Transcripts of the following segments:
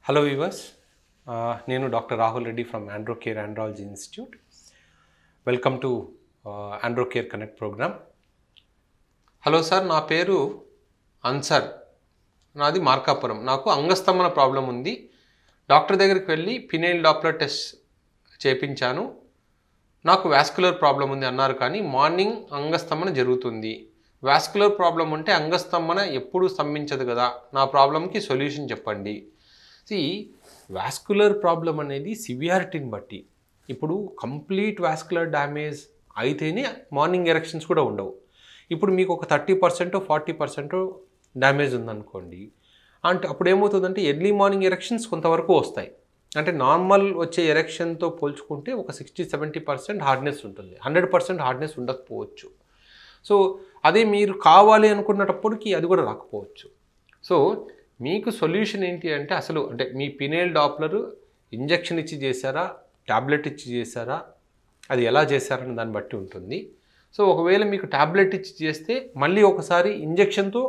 Hello viewers, నేను doctor Rahul Reddy from Androcare andrology institute. Welcome to Androcare connect program. Hello sir, నా పేరు answer, నాది మార్కాపురం. నాకు అంగస్తంభన ప్రాబ్లం ఉంది. డాక్టర్ దగ్గరికి వెళ్ళి పినైల్ డాప్లర్ టెస్ట్ చేయించాను. నాకు వాస్కులర్ ప్రాబ్లం ఉంది అన్నారు, కానీ మార్నింగ్ అంగస్తంభన జరుగుతుంది. వాస్కులర్ ప్రాబ్లం ఉంటే అంగస్తంభన ఎప్పుడు స్తంభించదు కదా, నా ప్రాబ్లంకి సొల్యూషన్ చెప్పండి. వాస్కులర్ ప్రాబ్లం అనేది సివియారిటీని బట్టి, ఇప్పుడు కంప్లీట్ వాస్కులర్ డ్యామేజ్ అయితేనే మార్నింగ్ ఎరెక్షన్స్ కూడా ఉండవు. ఇప్పుడు మీకు ఒక 30% 40% డ్యామేజ్ ఉందనుకోండి, అంటే అప్పుడు ఏమవుతుందంటే ఎర్లీ మార్నింగ్ ఎరెక్షన్స్ కొంతవరకు వస్తాయి. అంటే నార్మల్ వచ్చే ఎరెక్షన్తో పోల్చుకుంటే ఒక 60-70% హార్డ్నెస్ ఉంటుంది, 100% హార్డ్నెస్ ఉండకపోవచ్చు. సో అదే మీరు కావాలి అనుకున్నప్పటికీ అది కూడా రాకపోవచ్చు. సో మీకు సొల్యూషన్ ఏంటి అంటే, అసలు అంటే మీ పినైల్ డాప్లర్ ఇంజెక్షన్ ఇచ్చి చేశారా, ట్యాబ్లెట్ ఇచ్చి చేశారా, అది ఎలా చేశారని దాన్ని బట్టి ఉంటుంది. సో ఒకవేళ మీకు ట్యాబ్లెట్ ఇచ్చి చేస్తే మళ్ళీ ఒకసారి ఇంజెక్షన్తో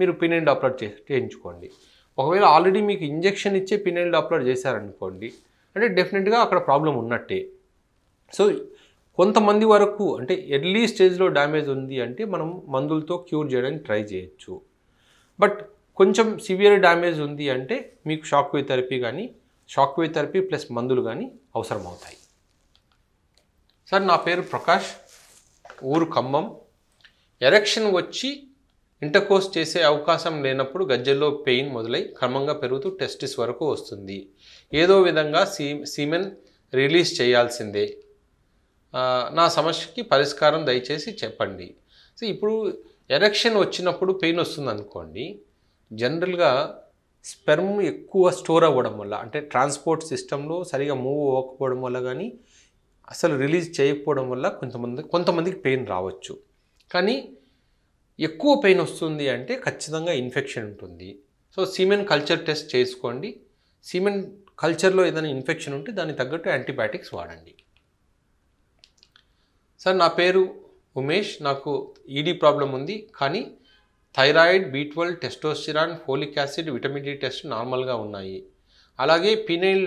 మీరు పినైల్ డాప్లర్ చేయించుకోండి. ఒకవేళ ఆల్రెడీ మీకు ఇంజెక్షన్ ఇచ్చే పినైల్ డాప్లర్ చేశారనుకోండి, అంటే డెఫినెట్గా అక్కడ ప్రాబ్లం ఉన్నట్టే. సో కొంతమంది వరకు అంటే ఎర్లీ స్టేజ్లో డ్యామేజ్ ఉంది అంటే మనం మందులతో క్యూర్ చేయడానికి ట్రై చేయొచ్చు. బట్ కొంచెం సివియర్ డ్యామేజ్ ఉంది అంటే మీకు షాక్ వేవ్ థెరపీ కానీ, షాక్ వేవ్ థెరపీ ప్లస్ మందులు కానీ అవసరం అవుతాయి. సార్, నా పేరు ప్రకాష్, ఊరు ఖమ్మం. ఎరెక్షన్ వచ్చి ఇంటర్కోర్స్ చేసే అవకాశం లేనప్పుడు గజ్జల్లో పెయిన్ మొదలై క్రమంగా పెరుగుతూ టెస్టిస్ వరకు వస్తుంది. ఏదో విధంగా సీమెన్ రిలీజ్ చేయాల్సిందే. నా సమస్యకి పరిష్కారం దయచేసి చెప్పండి. సో ఇప్పుడు ఎరెక్షన్ వచ్చినప్పుడు పెయిన్ వస్తుంది అనుకోండి, జనరల్గా స్పెర్మ్ ఎక్కువ స్టోర్ అవ్వడం వల్ల, అంటే ట్రాన్స్పోర్ట్ సిస్టంలో సరిగా మూవ్ అవ్వకపోవడం వల్ల కానీ, అసలు రిలీజ్ చేయకపోవడం వల్ల కొంతమందికి పెయిన్ రావచ్చు. కానీ ఎక్కువ పెయిన్ వస్తుంది అంటే ఖచ్చితంగా ఇన్ఫెక్షన్ ఉంటుంది. సో సీమెన్ కల్చర్ టెస్ట్ చేసుకోండి. సీమెన్ కల్చర్లో ఏదైనా ఇన్ఫెక్షన్ ఉంటే దానికి తగ్గట్టు యాంటీబయాటిక్స్ వాడండి. సార్, నా పేరు ఉమేష్. నాకు ఈడీ ప్రాబ్లం ఉంది, కానీ thyroid, B12, testosterone, folic acid, vitamin D test నార్మల్గా ఉన్నాయి. అలాగే పినైల్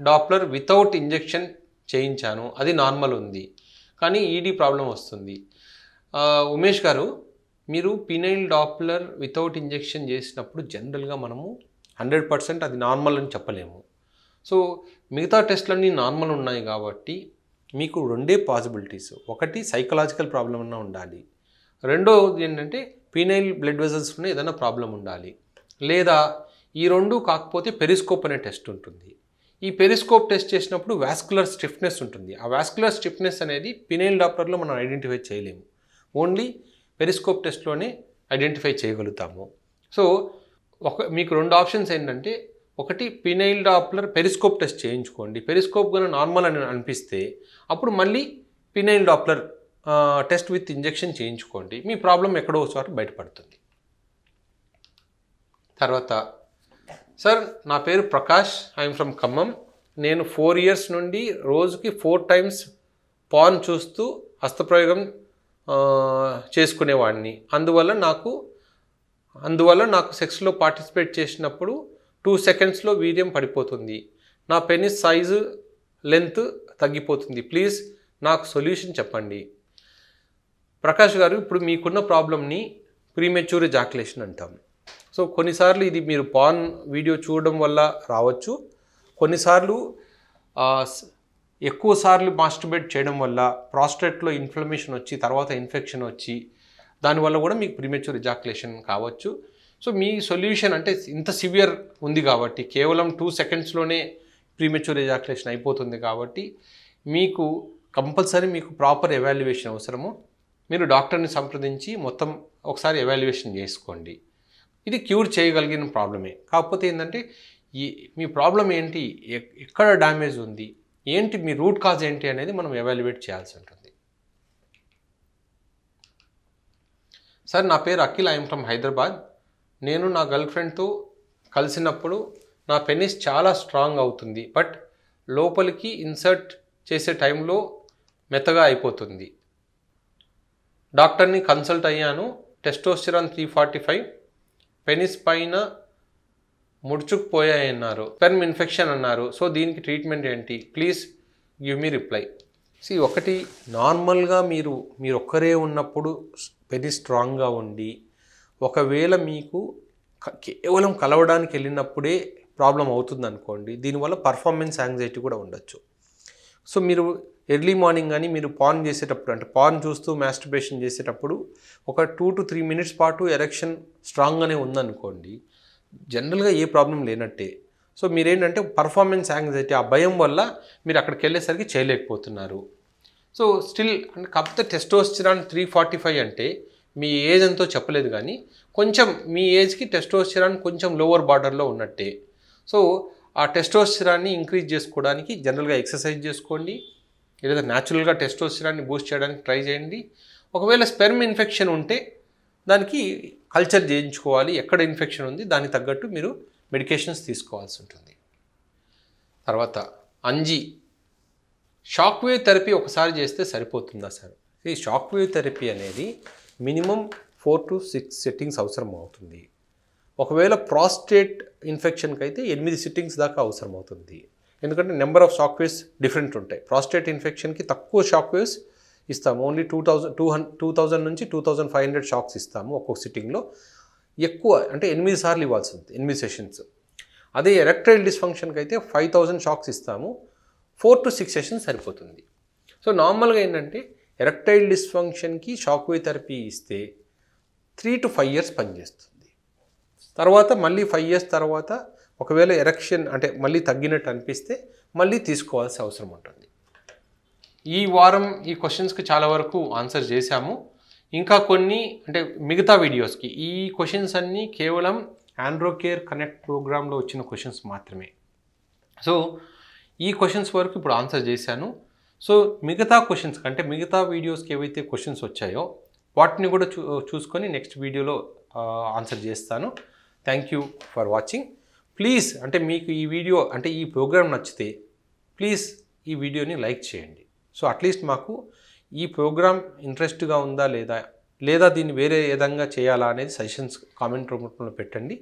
డాప్లర్ వితౌట్ ఇంజెక్షన్ చేయించాను, అది నార్మల్ ఉంది, కానీ ఈడీ ప్రాబ్లం వస్తుంది. ఉమేష్ గారు, మీరు పినైల్ డాప్లర్ వితౌట్ ఇంజెక్షన్ చేసినప్పుడు జనరల్గా మనము 100% అది నార్మల్ అని చెప్పలేము. సో మిగతా టెస్ట్లన్నీ నార్మల్ ఉన్నాయి కాబట్టి మీకు రెండే పాసిబిలిటీస్. ఒకటి సైకలాజికల్ ప్రాబ్లం అన్నా ఉండాలి, రెండోది ఏంటంటే పీనైల్ బ్లడ్ వెజల్స్లో ఏదైనా ప్రాబ్లం ఉండాలి, లేదా ఈ రెండు కాకపోతే పెరిస్కోప్ అనే టెస్ట్ ఉంటుంది. ఈ పెరిస్కోప్ టెస్ట్ చేసినప్పుడు వాస్కులర్ స్టిఫ్నెస్ ఉంటుంది. ఆ వాస్కులర్ స్టిఫ్నెస్ అనేది పినైల్ డాప్లర్లో మనం ఐడెంటిఫై చేయలేము, ఓన్లీ పెరిస్కోప్ టెస్ట్లోనే ఐడెంటిఫై చేయగలుగుతాము. సో మీకు రెండు ఆప్షన్స్ ఏంటంటే, ఒకటి పినైల్ డాప్లర్ పెరిస్కోప్ టెస్ట్ చేయించుకోండి. పెరిస్కోప్ కన్నా నార్మల్ అని అనిపిస్తే అప్పుడు మళ్ళీ penile Doppler test with injection చేయించుకోండి. మీ ప్రాబ్లం ఎక్కడో చోట బయటపడుతుంది. తర్వాత, సార్, నా పేరు ప్రకాష్, ఐఎమ్ ఫ్రమ్ ఖమ్మం. నేను 4 years నుండి రోజుకి 4 times పాన్ చూస్తూ హస్తప్రయోగం చేసుకునేవాడిని. అందువల్ల నాకు సెక్స్లో పార్టిసిపేట్ చేసినప్పుడు 2 secondsలో వీర్యం పడిపోతుంది. నా పెనిస్ సైజు, లెంత్ తగ్గిపోతుంది. ప్లీజ్ నాకు సొల్యూషన్ చెప్పండి. ప్రకాష్ గారు, ఇప్పుడు మీకున్న ప్రాబ్లమ్ని ప్రీమెచ్యూర్ ఎజాక్యులేషన్ అంటాం. సో కొన్నిసార్లు ఇది మీరు పాన్ వీడియో చూడడం వల్ల రావచ్చు, కొన్నిసార్లు ఎక్కువసార్లు మాస్టర్బేట్ చేయడం వల్ల ప్రాస్టేట్లో ఇన్ఫ్లమేషన్ వచ్చి తర్వాత ఇన్ఫెక్షన్ వచ్చి దానివల్ల కూడా మీకు ప్రీమెచ్యూర్ ఎజాక్యులేషన్ కావచ్చు. సో మీ సొల్యూషన్ అంటే ఇంత సివియర్ ఉంది కాబట్టి, కేవలం 2 secondsలోనే ప్రీమెచ్యూర్ ఎజాక్యులేషన్ అయిపోతుంది కాబట్టి మీకు కంపల్సరీ మీకు ప్రాపర్ ఎవాల్యుయేషన్ అవసరము. మీరు డాక్టర్ని సంప్రదించి మొత్తం ఒకసారి ఎవాల్యుయేషన్ చేసుకోండి. ఇది క్యూర్ చేయగలిగిన ప్రాబ్లమే. కాకపోతే ఏంటంటే మీ ప్రాబ్లం ఏంటి, ఎక్కడ డ్యామేజ్ ఉంది, ఏంటి మీ రూట్ కాజ్ ఏంటి అనేది మనం ఎవాల్యుయేట్ చేయాల్సి ఉంటుంది. సార్, నా పేరు అఖిల్, ఐఎమ్ ఫ్రమ్ హైదరాబాద్. నేను నా గర్ల్ ఫ్రెండ్తో కలిసినప్పుడు నా పెనిస్ చాలా స్ట్రాంగ్ అవుతుంది, బట్ లోపలికి ఇన్సర్ట్ చేసే టైంలో మెత్తగా అయిపోతుంది. డాక్టర్ని కన్సల్ట్ అయ్యాను. టెస్టోస్టిరాన్ 345, పెనిస్ పైన ముడుచుకుపోయాయి అన్నారు, స్పెర్మ్ ఇన్ఫెక్షన్ అన్నారు. సో దీనికి ట్రీట్మెంట్ ఏంటి? Please give me reply. ఒకటి, నార్మల్గా మీరు ఒక్కరే ఉన్నప్పుడు వెరీ స్ట్రాంగ్గా ఉండి, ఒకవేళ మీకు కేవలం కలవడానికి వెళ్ళినప్పుడే ప్రాబ్లం అవుతుంది అనుకోండి, దీనివల్ల పర్ఫార్మెన్స్ యాంగ్జైటీ కూడా ఉండొచ్చు. సో మీరు ఎర్లీ మార్నింగ్ కానీ మీరు పార్న్ చేసేటప్పుడు, అంటే పార్న్ చూస్తూ మాస్టర్బేషన్ చేసేటప్పుడు ఒక 2 to 3 minutes పాటు ఎరెక్షన్ స్ట్రాంగ్గానే ఉందనుకోండి, జనరల్గా ఏ ప్రాబ్లం లేనట్టే. సో మీరేంటంటే పర్ఫార్మెన్స్ యాంగ్జైటీ, ఆ భయం వల్ల మీరు అక్కడికి వెళ్ళేసరికి చేయలేకపోతున్నారు. సో స్టిల్ అంటే కాకపోతే టెస్టోస్టెరాన్ 345 అంటే మీ ఏజ్ ఎంతో చెప్పలేదు, కానీ కొంచెం మీ ఏజ్కి టెస్టోస్టెరాన్ కొంచెం లోవర్ బార్డర్లో ఉన్నట్టే. సో ఆ టెస్టోస్టెరాన్ని ఇంక్రీజ్ చేసుకోవడానికి జనరల్గా ఎక్సర్సైజ్ చేసుకోండి, లేదా న్యాచురల్గా టెస్టోస్టెరాన్ని బూస్ట్ చేయడానికి ట్రై చేయండి. ఒకవేళ స్పెర్మ్ ఇన్ఫెక్షన్ ఉంటే దానికి కల్చర్ చేయించుకోవాలి, ఎక్కడ ఇన్ఫెక్షన్ ఉంది దానికి తగ్గట్టు మీరు మెడికేషన్స్ తీసుకోవాల్సి ఉంటుంది. తర్వాత అంజీ, షాక్ వేవ్ థెరపీ ఒకసారి చేస్తే సరిపోతుందా సార్? ఈ షాక్ వేవ్ థెరపీ అనేది మినిమం 4 to 6 సిట్టింగ్స్ అవసరం అవుతుంది. ఒకవేళ ప్రాస్టేట్ ఇన్ఫెక్షన్కి అయితే 8 సిట్టింగ్స్ దాకా అవసరం అవుతుంది. ఎందుకంటే number of shock waves different ఉంటాయి. ప్రాస్టేట్ ఇన్ఫెక్షన్కి తక్కువ షాక్ వేవ్స్ ఇస్తాము, ఓన్లీ 2000 నుంచి 2500 షాక్స్ ఇస్తాము ఒక్కొక్క సిట్టింగ్లో. ఎక్కువ అంటే 8 సార్లు ఇవ్వాల్సి ఉంటుంది, 8 సెషన్స్. అదే ఎరెక్టైల్ డిస్ఫంక్షన్కి అయితే 5000 షాక్స్ ఇస్తాము, 4 to 6 సెషన్స్ సరిపోతుంది. సో నార్మల్గా ఏంటంటే ఎరెక్టైల్ డిస్ఫంక్షన్కి షాక్ వేవ్ థెరపీ ఇస్తే 3 to 5 years పనిచేస్తుంది. తర్వాత మళ్ళీ 5 years తర్వాత ఒకవేళ ఎరెక్షన్ అంటే మళ్ళీ తగ్గినట్టు అనిపిస్తే మళ్ళీ తీసుకోవాల్సిన అవసరం ఉంటుంది. ఈ వారం ఈ క్వశ్చన్స్కి చాలా వరకు ఆన్సర్ చేశాము. ఇంకా కొన్ని అంటే మిగతా వీడియోస్కి ఈ క్వశ్చన్స్ అన్నీ కేవలం ఆండ్రోకేర్ కనెక్ట్ ప్రోగ్రాంలో వచ్చిన క్వశ్చన్స్ మాత్రమే. సో ఈ క్వశ్చన్స్ వరకు ఇప్పుడు ఆన్సర్ చేశాను. సో మిగతా క్వశ్చన్స్ అంటే మిగతా వీడియోస్కి ఏవైతే క్వశ్చన్స్ వచ్చాయో వాటిని కూడా చూసుకొని నెక్స్ట్ వీడియోలో ఆన్సర్ చేస్తాను. Thank you for watching. Please అంటే మీకు ఈ వీడియో అంటే ఈ ప్రోగ్రామ్ నచ్చితే ప్లీజ్ ఈ వీడియోని లైక్ చేయండి. సో అట్లీస్ట్ మాకు ఈ ప్రోగ్రామ్ ఇంట్రెస్ట్గా ఉందా లేదా దీన్ని వేరే విధంగా చేయాలా అనేది సజెషన్స్ కామెంట్ రూపంలో పెట్టండి.